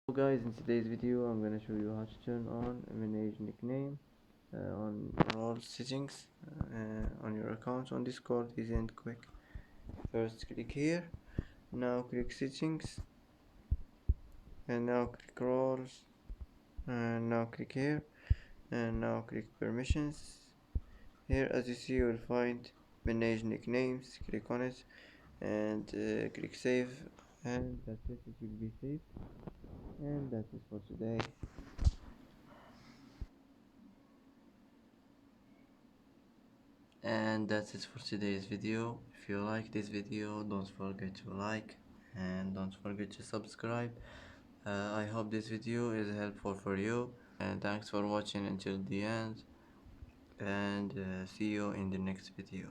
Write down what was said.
Hello guys, in today's video I'm gonna show you how to turn on manage nickname on all settings on your account on Discord. Isn't quick. First click here, now click settings, and now click roles, and now click here, and now click permissions. Here, as you see, you will find manage nicknames. Click on it and click save, and that's it. It will be saved, and that's it for today. And that's it for today's video. If you like this video, don't forget to like and don't forget to subscribe. I hope this video is helpful for you, and thanks for watching until the end, and see you in the next video.